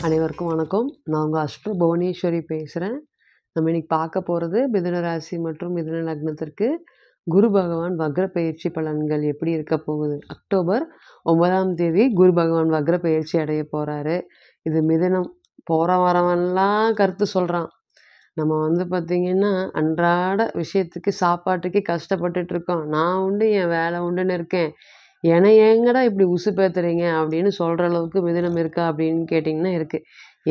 அனைவருக்கும் வணக்கம். நான் உங்க அஸ்ட்ரோ புவனேஸ்வரி பேசுறேன். நம்ம இன்னைக்கு பார்க்க போறது மிதுன ராசி மற்றும் மிதுன லக்னத்திற்கு குரு பகவான் வக்ர பெயர்ச்சி பலன்கள் எப்படி இருக்க போகுது. அக்டோபர் 9ஆம் தேதி குரு பகவான் வக்ர பெயர்ச்சி அடைய போறாரு. இது மிதுனம். போற வரவன்லாம் கருத்து சொல்றான். நம்ம பார்த்தீங்கன்னா, அன்றாட விஷயத்துக்கு சாப்பாட்டுக்கே கஷ்டப்பட்டுட்டு இருக்கோம். நான் உண்டு, என் வேலை உண்டுன்னு இருக்கேன். என்னை ஏங்கடா இப்படி உசுப்பேத்துறீங்க அப்படின்னு சொல்ற அளவுக்கு மிதுனம் இருக்கா அப்படின்னு கேட்டிங்கன்னா இருக்கு.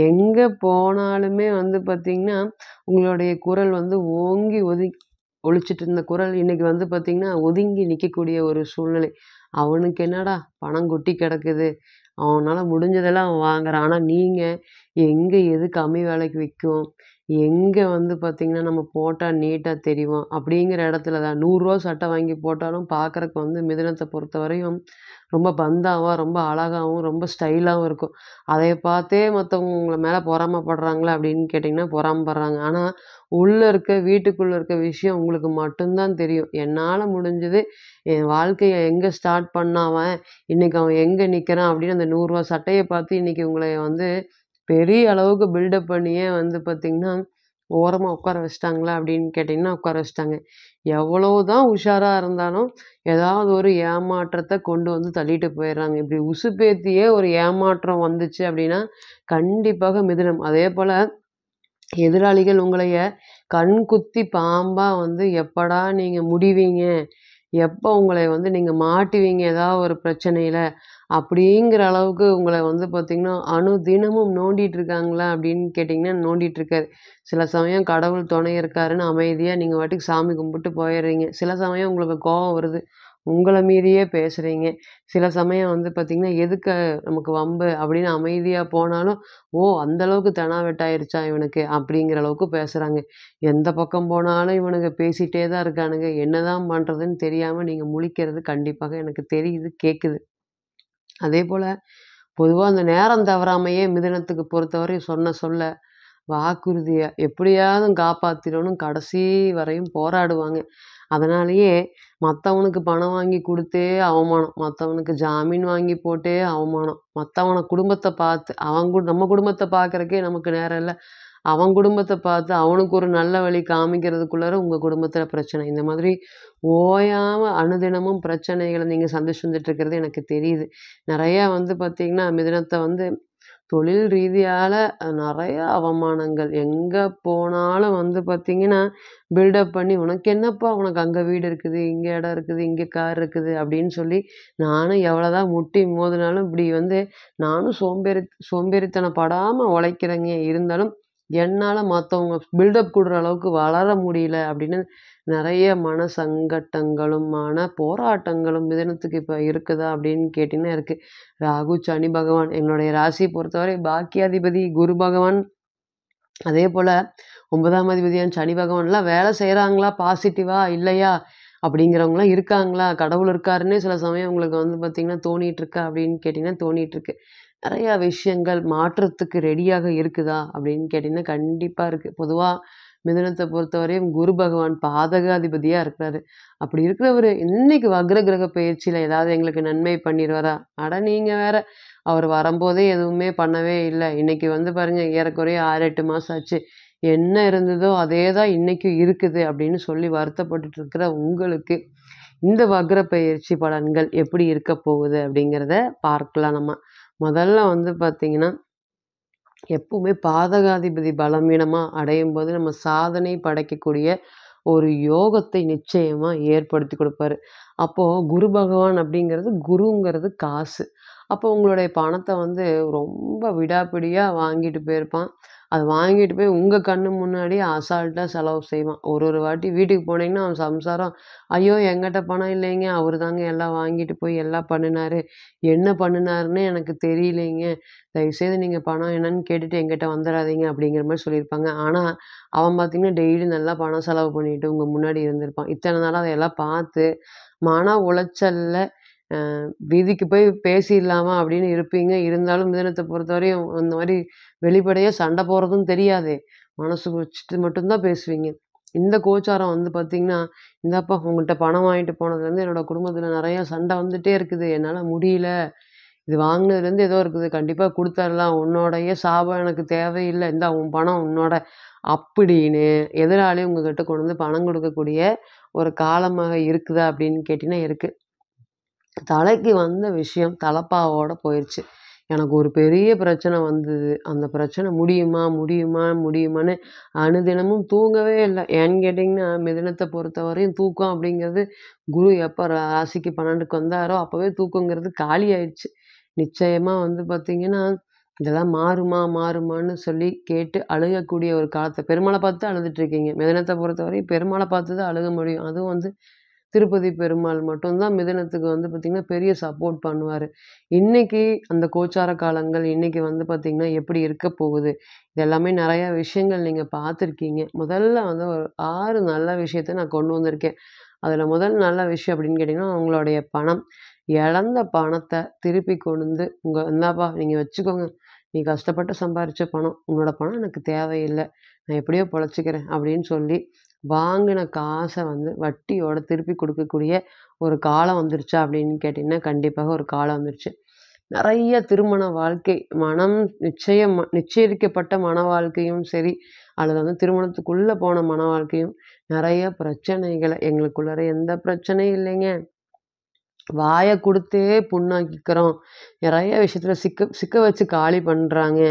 எங்க போனாலுமே பார்த்தீங்கன்னா, உங்களுடைய குரல் ஓங்கி ஒலிச்சிட்டு இருந்த குரல் இன்னைக்கு பார்த்தீங்கன்னா, ஒதுங்கி நிக்கக்கூடிய ஒரு சூழ்நிலை. அவனுக்கு என்னடா பணம் கொட்டி கிடக்குது. அவனால முடிஞ்சதெல்லாம் அவன் வாங்குறான். ஆனா நீங்க எங்க எது கம்மி விலைக்கு விக்கும்? எங்க பார்த்தீங்கன்னா, நம்ம போட்டா நீட்டா தெரிவோம். அப்படிங்கிற இடத்துல தான் ரூ. 100 சட்டை வாங்கி போட்டாலும் பார்க்கறக்கு மிதுனத்த பொறுத்தவரையும் ரொம்ப பந்தாவா, ரொம்ப அழகாவும், ரொம்ப ஸ்டைலாவும் இருக்கும். அதைய பார்த்தே மத்தவங்க உங்க மேல பொறாமப்படுறாங்களா அப்படின்னு கேட்டிங்கன்னா, பொறாமப்படுறாங்க. ஆனா வீட்டுக்குள்ள இருக்க விஷயம் உங்களுக்கு மட்டும் தான் தெரியும். என்னால முடிஞ்சது என் வாழ்க்கைய எங்க ஸ்டார்ட் பண்ணான் அவன், இன்னைக்கு அவன் எங்க நிக்கிறான் அப்படின்னு அந்த ரூ. 100 சட்டைய பார்த்து இன்னைக்கு உங்கள பெரிய அளவுக்கு பில்டப் பண்ணியே பார்த்தீங்கன்னா, ஓரமா உட்கார வச்சுட்டாங்களா அப்படின்னு கேட்டிங்கன்னா, உட்கார வச்சுட்டாங்க. எவ்வளவுதான் உஷாரா இருந்தாலும், ஏதாவது ஒரு ஏமாற்றத்த கொண்டு தள்ளிட்டு போயிர்றாங்க. இப்படி உசுப்பேத்தியே ஒரு ஏமாற்றம் வந்துச்சு அப்படின்னா, கண்டிப்பாக மிதுனம். அதேபோல எதிராளிகள் உங்களைய கண்குத்தி பாம்பா எப்படா நீங்க முடிவீங்க? எப்ப உங்களை நீங்க மாட்டுவீங்க ஏதாவது ஒரு பிரச்சனையில? அப்படிங்கிற அளவுக்கு உங்கள பார்த்தீங்கன்னா, அனுதினமும் நோண்டிட்டு இருக்காங்களா அப்படின்னு கேட்டிங்கன்னா, நோண்டிட்டு இருக்காரு. சில சமயம் கடவுள் துணை இருக்காருன்னு அமைதியா நீங்க பாட்டுக்கு சாமி கும்பிட்டு போயிர்றீங்க. சில சமயம் உங்களுக்கு கோவம் வருது. உங்கள மீறியே பேசுறீங்க. சில சமயம் பார்த்தீங்கன்னா, எதுக்கு நமக்கு வம்பு அப்படின்னு அமைதியா போனாலும், ஓ! அந்த அளவுக்கு தெனாவெட்டாயிருச்சா இவனுக்கு அப்படிங்கிற அளவுக்கு பேசுறாங்க. எந்த பக்கம் போனாலும் இவனுங்க பேசிட்டே தான் இருக்கானுங்க. என்னதான் பண்றதுன்னு தெரியாம நீங்க முழிக்கிறது கண்டிப்பாக எனக்கு தெரியுது, கேட்குது. அதேபோல பொதுவா அந்த நேரம் தவறாமையே மிதுனத்துக்கு பொறுத்தவரை சொன்ன சொல்ல, வாக்குறுதிய எப்படியாவது காப்பாத்திரணும் கடைசி வரையும் போராடுவாங்க. அதனாலேயே மத்தவனுக்கு பணம் வாங்கி குடுத்தே அவமானம். மத்தவனுக்கு ஜாமீன் வாங்கி போட்டே அவமானம். மத்தவன குடும்பத்த பார்த்து நம்ம குடும்பத்த பார்க்கறக்கே நமக்கு நேரம் இல்ல. அவன் குடும்பத்த பார்த்து அவனுக்கு ஒரு நல்ல வழி காமிக்கிறதுக்குள்ளார உங்க குடும்பத்தில பிரச்சனை. இந்த மாதிரி ஓயாம அனுதினமும் பிரச்சனைகள நீங்க சந்திச்சு வந்துட்டு இருக்கிறது எனக்கு தெரியுது. நெறையா பார்த்தீங்கன்னா, மிதுனத்த தொழில் ரீதியால நெறைய அவமானங்கள். எங்க போனாலும் பார்த்தீங்கன்னா, பில்டப் பண்ணி, "உனக்கு என்னப்பா? உனக்கு அங்க வீடு இருக்குது, இங்க இடம் இருக்குது, இங்க கார் இருக்குது" அப்படின்னு சொல்லி, நானும் எவ்வளோதான் முட்டி மோதினாலும் இப்படி நானும் சோம்பேறித்தனம் படாம உழைக்கிறேங்க. இருந்தாலும் என்னால மத்தவங்க பில்டப் குடுக்குற அளவுக்கு வளர முடியல அப்படின்னு நெறைய மன சங்கட்டங்களும், மன போராட்டங்களும் மிதுனத்துக்கு இப்ப இருக்குதா அப்படின்னு கேட்டீங்கன்னா இருக்கு. ராகு, சனி பகவான் எங்களுடைய ராசிய பொறுத்தவரை பாக்கியாதிபதி குரு பகவான், அதேபோல 9ஆம் அதிபதியான சனி பகவான்லாம் வேலை செய்றாங்களா? பாசிட்டிவா? இல்லையா? அப்படிங்கிறவங்கலாம் இருக்காங்களா? கடவுள் இருக்காருன்னே சில சமயம் உங்களுக்கு பார்த்தீங்கன்னா, தோணிட்டு இருக்கா? அப்படின்னு கேட்டீங்கன்னா, தோணிட்டு இருக்கு. நெறையா விஷயங்கள் மாற்றத்துக்கு ரெடியாக இருக்குதா? அப்படின்னு கேட்டீங்கன்னா, கண்டிப்பா இருக்கு. பொதுவா மிதுனத்த பொறுத்தவரையும் குரு பகவான் பாதகாதிபதியா இருக்கிறாரு. அப்படி இருக்கிறவரு இன்னைக்கு வக்ர கிரக பெயர்ச்சியில ஏதாவது எங்களுக்கு நன்மை பண்ணிருவாரா? அட நீங்க வேற! அவர் வரும்போதே எதுவுமே பண்ணவே இல்ல. இன்னைக்கு பாருங்க ஏறக்குறைய 6, 8 மாசம் ஆச்சு. என்ன இருந்ததோ அதே தான் இன்னைக்கும் இருக்குது அப்படின்னு சொல்லி வருத்தப்பட்டுட்டு இருக்கிற உங்களுக்கு, இந்த வக்ர பெயர்ச்சி பலன்கள் எப்படி இருக்க போகுது அப்படிங்கிறத பார்க்கலாம் நம்ம. முதல்ல பார்த்தீங்கன்னா, எப்பவுமே பாதகாதிபதி பலவீனமா அடையும்போது நம்ம சாதனை படைக்கக்கூடிய ஒரு யோகத்தை நிச்சயமா ஏற்படுத்தி குடுப்பாரு. அப்போ குரு பகவான் அப்படிங்கிறது குருங்கிறது காசு. அப்போ உங்களுடைய பணத்த ரொம்ப விடாப்பிடியா வாங்கிட்டு போயிருப்பான். அத வாங்கிட்டு போய் உங்க கண்ணு முன்னாடியே அசால்ட்டா செலவு செய்வான். ஒரு ஒரு வாட்டி வீட்டுக்கு போனீங்கன்னா, அவன் சம்சாரம், "ஐயோ! என்கிட்ட பணம் இல்லைங்க. அவரு தாங்க எல்லாம் வாங்கிட்டு போய் எல்லாம் பண்ணுனாரு. என்ன பண்ணுனாருன்னு எனக்கு தெரியலைங்க. தயவுசெய்து நீங்க பணம் என்னன்னு கேட்டுட்டு என்கிட்ட வந்துராதீங்க" அப்படிங்கிற மாரி சொல்லியிருப்பாங்க. ஆனா, அவன் பார்த்தீங்கன்னா, டெய்லி நல்லா பணம் செலவு பண்ணிட்டு உங்க முன்னாடி இருந்திருப்பான். இத்தன நாளா அதையெல்லாம் பார்த்து, மன உளைச்சல்ல அ வீதிக்கு போய் பேசிர்லாமா அப்படின்னு இருப்பீங்க. இருந்தாலும் மிதுனத்த பொறுத்தவரையும் அந்த மாரி வெளிப்படையா சண்ட போடுறதும் தெரியாதே. மனசுக்கு வச்சுட்டு மட்டும் தான் பேசுவீங்க. இந்த கோச்சாரம் பார்த்தீங்கன்னா, "இந்தாப்பா உன்கிட்ட பணம் வாங்கிட்டு போனதுலேருந்து என்னோட குடும்பத்தில நெறைய சண்ட வந்துட்டே இருக்குது. என்னால முடியல. இது வாங்கினதுலேருந்து ஏதோ இருக்குது. கண்டிப்பா குடுத்தரலாம். உன்னோடைய சாபம் எனக்கு தேவையில்ல. இந்தா உன் பணம் உன்னோட அப்படின்னு எதிராளி உங்ககிட்ட கொண்டு வந்து பணம் குடுக்கக்கூடிய ஒரு காலமாக இருக்குதா அப்படின்னு கேட்டீங்கன்னா இருக்கு. தலைக்கு வந்த விஷயம் தலப்பாவோட போயிருச்சு. எனக்கு ஒரு பெரிய பிரச்சனை வந்தது. அந்த பிரச்சனை முடியுமா, முடியுமா, முடியுமான்னு அனுதினமும் தூங்கவே இல்ல. ஏன்னு கேட்டீங்கன்னா, மிதுனத்த பொறுத்தவரையும் தூக்கம் அப்படிங்கிறது குரு எப்ப ராசிக்கு 12க்கு வந்தாரோ, அப்பவே தூக்கங்கிறது காலி ஆயிடுச்சு. நிச்சயமா வந்து பார்த்தீங்கன்னா, இதெல்லாம் மாறுமா, மாறுமான்னு சொல்லி கேட்டு அழுகக்கூடிய ஒரு காலத்த பெருமாள பார்த்து அழுதுட்டு இருக்கீங்க. மிதுனத்த பொறுத்தவரையும் பெருமாள பார்த்து தான் அழுக முடியும். அதுவும் வந்து திருப்பதி பெருமாள் மட்டும் தான் மிதுனத்துக்கு வந்து பார்த்தீங்கன்னா, பெரிய சப்போர்ட் பண்ணுவாரு. இன்னைக்கு அந்த கோச்சார காலங்கள் இன்னைக்கு வந்து பார்த்தீங்கன்னா, எப்படி இருக்க போகுது? இது எல்லாமே நெறைய விஷயங்கள் நீங்க பார்த்துருக்கீங்க. முதல்ல வந்து ஒரு 6 நல்ல விஷயத்த நான் கொண்டு வந்திருக்கேன். அதுல முதல் நல்ல விஷயம் அப்படின்னு கேட்டீங்கன்னா, உங்களுடைய பணம். இழந்த பணத்த திருப்பி கொண்டு வந்து "இந்தாப்பா நீங்க வச்சுக்கோங்க. நீ கஷ்டப்பட்டு சம்பாரிச்ச பணம். உன்னோட பணம் எனக்கு தேவையில்ல. நான் எப்படியோ பொழச்சுக்கிறேன்" அப்படின்னு சொல்லி வாங்குன காச வந்து வட்டியோட திருப்பி குடுக்கக்கூடிய ஒரு காலம் வந்துருச்சா அப்படின்னு கேட்டீங்கன்னா, கண்டிப்பாக ஒரு காலம் வந்துருச்சு. நெறைய திருமண வாழ்க்கை, மனம் நிச்சயிக்கப்பட்ட மன வாழ்க்கையும் சரி, அல்லது வந்து திருமணத்துக்குள்ள போன மன வாழ்க்கையும் நெறைய பிரச்சனைகள எங்களுக்குள்ளார எந்த பிரச்சனையும் இல்லைங்க. வாய குடுத்தே புண்ணாக்கிக்கிறோம். நெறைய விஷயத்துல சிக்க சிக்க வச்சு காலி பண்றாங்க.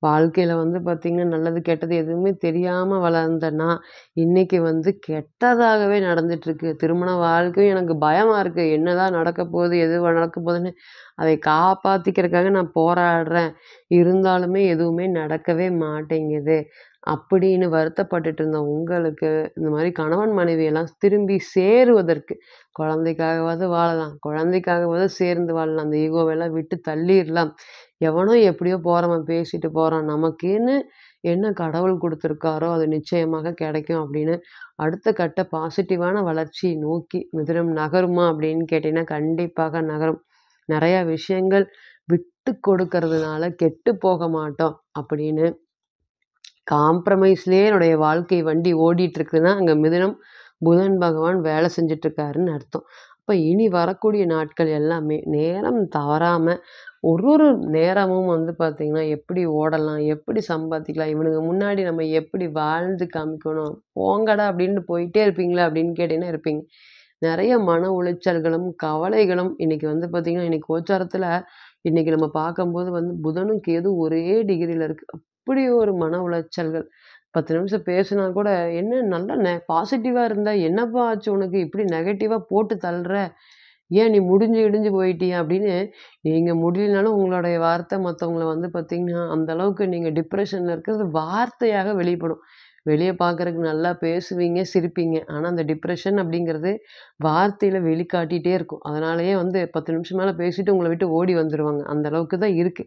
வாழ்க்கையில வந்து பார்த்தீங்கன்னா, நல்லது, கெட்டது எதுவுமே தெரியாம வளர்ந்த நான், இன்னைக்கு வந்து கெட்டதாகவே நடந்துட்டுருக்கு. திருமண வாழ்க்கையும் எனக்கு பயமா இருக்கு. என்னதான் நடக்க போகுது? எது நடக்க போகுதுன்னு அதை காப்பாத்திக்கிறதுக்காக நான் போராடுறேன். இருந்தாலுமே எதுவுமே நடக்கவே மாட்டேங்குது. அப்படின்னு வருத்தப்பட்டுட்டு இருந்த உங்களுக்கு, இந்த மாரி கணவன் மனைவியெல்லாம் திரும்பி சேருவதற்கு குழந்தைக்காகவாவது வாழலாம். குழந்தைக்காகவாவது சேர்ந்து வாழலாம். அந்த ஈகோவெல்லாம் விட்டு தள்ளிர்லாம். எவனோ எப்படியோ போறவன் பேசிட்டு போறான். நமக்குன்னு என்ன கடவுள் குடுத்துருக்காரோ, அது நிச்சயமாக கிடைக்கும் அப்படின்னு, அடுத்த கட்ட பாசிட்டிவான வளர்ச்சியை நோக்கி மிதுனம் நகருமா அப்படின்னு கேட்டீங்கன்னா, கண்டிப்பாக நகரும். நெறைய விஷயங்கள் விட்டு கொடுக்கறதுனால கெட்டு போக மாட்டோம் அப்படின்னு காம்ப்ரமைஸ்லயே என்னுடைய வாழ்க்கை வண்டி ஓடிட்டு இருக்குதுன்னா, அங்க மிதுனம், புதன் பகவான் வேலை செஞ்சுட்டு இருக்காருன்னு அர்த்தம். அப்ப இனி வரக்கூடிய நாட்கள் எல்லாமே நேரம் தவறாம ஒரு ஒரு நேரமும் வந்து பார்த்தீங்கன்னா, எப்படி ஓடலாம்? எப்படி சம்பாதிக்கலாம்? இவனுங்க முன்னாடி நம்ம எப்படி வாழ்ந்து காமிக்கணும்? போங்கடா அப்படின்னு போயிட்டே இருப்பீங்களா? அப்படின்னு கேட்டீங்கன்னா இருப்பீங்க. நெறைய மன உளைச்சல்களும், கவலைகளும் இன்னைக்கு வந்து பார்த்தீங்கன்னா, இன்னைக்கு கோச்சாரத்துல இன்னைக்கு நம்ம பார்க்கும்போது வந்து புதனும், கேதுவும் ஒரே டிகிரில இருக்கு. அப்படி ஒரு மன உளைச்சல்கள். 10 நிமிஷம் பேசுனா கூட, "என்ன நல்லா பாசிட்டிவா இருந்தா என்னப்பா ஆச்சு உனக்கு? இப்படி நெகட்டிவா போட்டு தள்ளுற? ஏன் நீ முடிஞ்சு கிடிஞ்சு போயிட்டியா?" அப்படின்னு நீங்க முடியலனாலும் உங்களுடைய வார்த்தை மத்தவங்கள வந்து பார்த்தீங்கன்னா, அந்த அளவுக்கு நீங்க டிப்ரஷன்ல இருக்கிறது வார்த்தையாக வெளிப்படும். வெளிய பார்க்கறக்கு நல்லா பேசுவீங்க, சிரிப்பீங்க. ஆனா அந்த டிப்ரஷன் அப்படிங்கிறது வார்த்தையில வெளிக்காட்டிட்டே இருக்கும். அதனாலேயே வந்து 10 நிமிஷம் மேல பேசிட்டு உங்கள விட்டு ஓடி வந்துருவாங்க. அந்த அளவுக்கு தான் இருக்கு.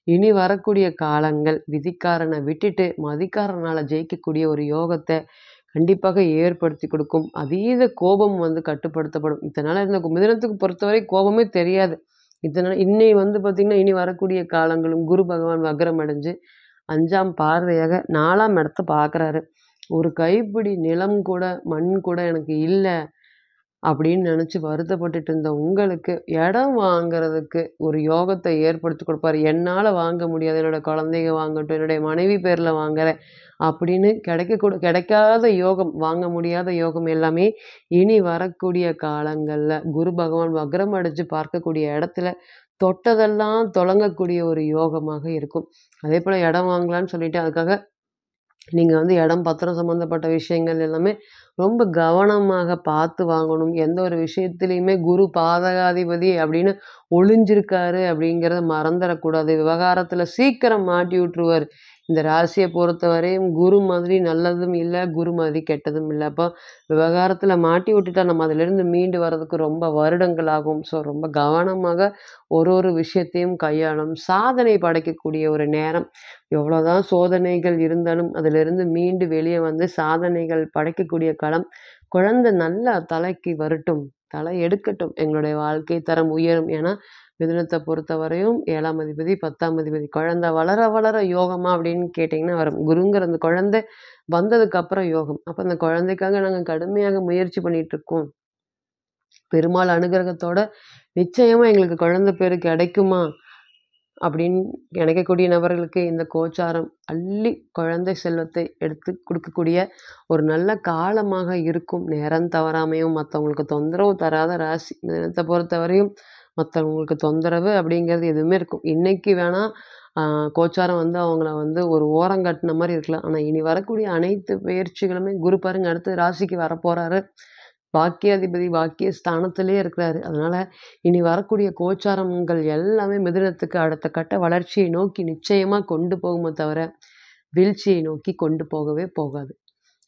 இனி வரக்கூடிய காலங்கள் விதிக்காரன விட்டுட்டு மதிக்காரனால ஜெயிக்கக்கூடிய ஒரு யோகத்த கண்டிப்பாக ஏற்படுத்தி கொடுக்கும். அதீத கோபம் வந்து கட்டுப்படுத்தப்படும். இத்தன நாளா இருந்த மிதுனத்துக்கு பொறுத்தவரை கோபமே தெரியாது. இன்னை வந்து பார்த்தீங்கன்னா, இனி வரக்கூடிய காலங்களும் குரு பகவான் வக்ரம் அடைஞ்சு 5ஆம் பார்வையாக 4ஆம் இடத்த பார்க்குறாரு. ஒரு கைப்பிடி நிலம் கூட, மண் கூட எனக்கு இல்ல. அப்படின்னு நினைச்சு வருத்தப்பட்டுட்டு இருந்த உங்களுக்கு, இடம் வாங்குறதுக்கு ஒரு யோகத்த ஏற்படுத்தி குடுப்பாரு. என்னால வாங்க முடியாது. என்னோட குழந்தைங்க வாங்கட்டும், என்னுடைய மனைவி பேர்ல வாங்குறேன் அப்படின்னு கிடைக்காத யோகம், வாங்க முடியாத யோகம் எல்லாமே இனி வரக்கூடிய காலங்கள்ல குரு பகவான் வக்ரம் அடைஞ்சு பார்க்கக்கூடிய இடத்துல தொட்டதெல்லாம் தொடங்கக்கூடிய ஒரு யோகமாக இருக்கும். அதேபோல இடம் வாங்கலான்னு சொல்லிட்டு அதுக்காக நீங்க வந்து இடம், பத்திரம் சம்மந்தப்பட்ட விஷயங்கள் எல்லாமே ரொம்ப கவனமாக பார்த்து வாங்கணும். எந்த ஒரு விஷயத்திலயுமே குரு பாதகாதிபதி அப்படின்னு ஒளிஞ்சிருக்காரு அப்படிங்கிறத மறந்துறக்கூடாது. விவகாரத்துல சீக்கிரம் மாட்டி விட்டுருவாரு. இந்த ராசிய பொறுத்தவரையும் குரு மாதிரி நல்லதும் இல்ல, குரு மாதிரி கெட்டதும் இல்ல. அப்போ விவகாரத்துல மாட்டி விட்டுட்டா நம்ம அதிலிருந்து மீண்டு வர்றதுக்கு ரொம்ப வருடங்கள் ஆகும். ஸோ ரொம்ப கவனமாக ஒரு ஒரு விஷயத்தையும் கையாளணும். சாதனை படைக்கக்கூடிய ஒரு நேரம். எவ்வளோதான் சோதனைகள் இருந்தாலும் அதிலிருந்து மீண்டு வெளியே வந்து சாதனைகள் படைக்கக்கூடிய களம். குழந்தை நல்லா தலைக்கு வரட்டும், தலை எடுக்கட்டும். எங்களுடைய வாழ்க்கை தரம் உயரும். ஏன்னா, மிதுனத்த பொறுத்தவரையும் 7ஆம் அதிபதி, 10ஆம் அதிபதி. குழந்தை வளர வளர யோகமா அப்படின்னு கேட்டீங்கன்னா வரும். குருங்கிற அந்த குழந்தை வந்ததுக்கு அப்புறம் யோகம். அப்ப அந்த குழந்தைக்காக நாங்க கடுமையாக முயற்சி பண்ணிட்டு இருக்கோம். பெருமாள் அனுகிரகத்தோட நிச்சயமா எங்களுக்கு குழந்தை பேரு கிடைக்குமா? அப்படின்னு நினைக்கக்கூடிய நபர்களுக்கு இந்த கோச்சாரம் அள்ளி குழந்தை செல்வத்தை எடுத்து குடுக்கக்கூடிய ஒரு நல்ல காலமாக இருக்கும். நேரம் தவறாமையும் மத்தவங்களுக்கு தொந்தரவு தராத ராசி. தினத்த பொறுத்தவரையும் மத்தவங்களுக்கு தொந்தரவு அப்படிங்கிறது எதுவுமே இருக்கும். இன்னைக்கு வேணா அ கோச்சாரம் வந்து அவங்கள வந்து ஒரு ஓரங்கட்டுன மாரி இருக்கலாம். ஆனா இனி வரக்கூடிய அனைத்து பெயர்ச்சிகளுமே குரு பாருங்க அடுத்து ராசிக்கு வரப்போறாரு. பாக்கியாதிபதி பாக்கிய ஸ்தானத்திலேயே இருக்கிறாரு. அதனால இனி வரக்கூடிய கோச்சாரங்கள் எல்லாமே மிதுனத்துக்கு அடுத்த கட்ட வளர்ச்சியை நோக்கி நிச்சயமா கொண்டு போகுமே தவிர, வீழ்ச்சியை நோக்கி கொண்டு போகவே போகாது.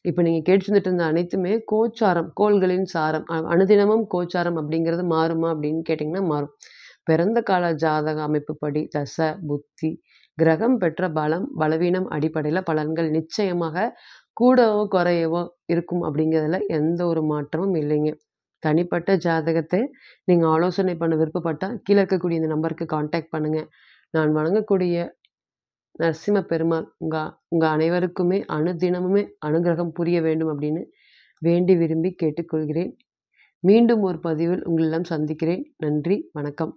இப்ப நீங்க கேட்டுருந்துட்டு இருந்த அனைத்துமே கோச்சாரம், கோள்களின் சாரம். அனுதினமும் கோச்சாரம் அப்படிங்கிறது மாறுமா அப்படின்னு கேட்டீங்கன்னா மாறும். பிறந்த கால ஜாதக அமைப்புப்படி தசை, புத்தி, கிரகம் பெற்ற பலம், பலவீனம் அடிப்படையில பலன்கள் நிச்சயமாக கூடவோ, குறையவோ இருக்கும் அப்படிங்கிறதுல எந்த ஒரு மாற்றமும் இல்லைங்க. தனிப்பட்ட ஜாதகத்தை நீங்க ஆலோசனை பண்ண விருப்பப்பட்டா, கீழ இருக்கக்கூடிய இந்த நம்பருக்கு கான்டாக்ட் பண்ணுங்க. நான் வணங்கக்கூடிய நரசிம்ம பெருமாள் உங்க உங்க அனைவருக்குமே அனுதினமுமே அனுக்கிரகம் புரிய வேண்டும் அப்படின்னு வேண்டி விரும்பி கேட்டுக்கொள்கிறேன். மீண்டும் ஒரு பதிவில் உங்களிடம் சந்திக்கிறேன். நன்றி, வணக்கம்.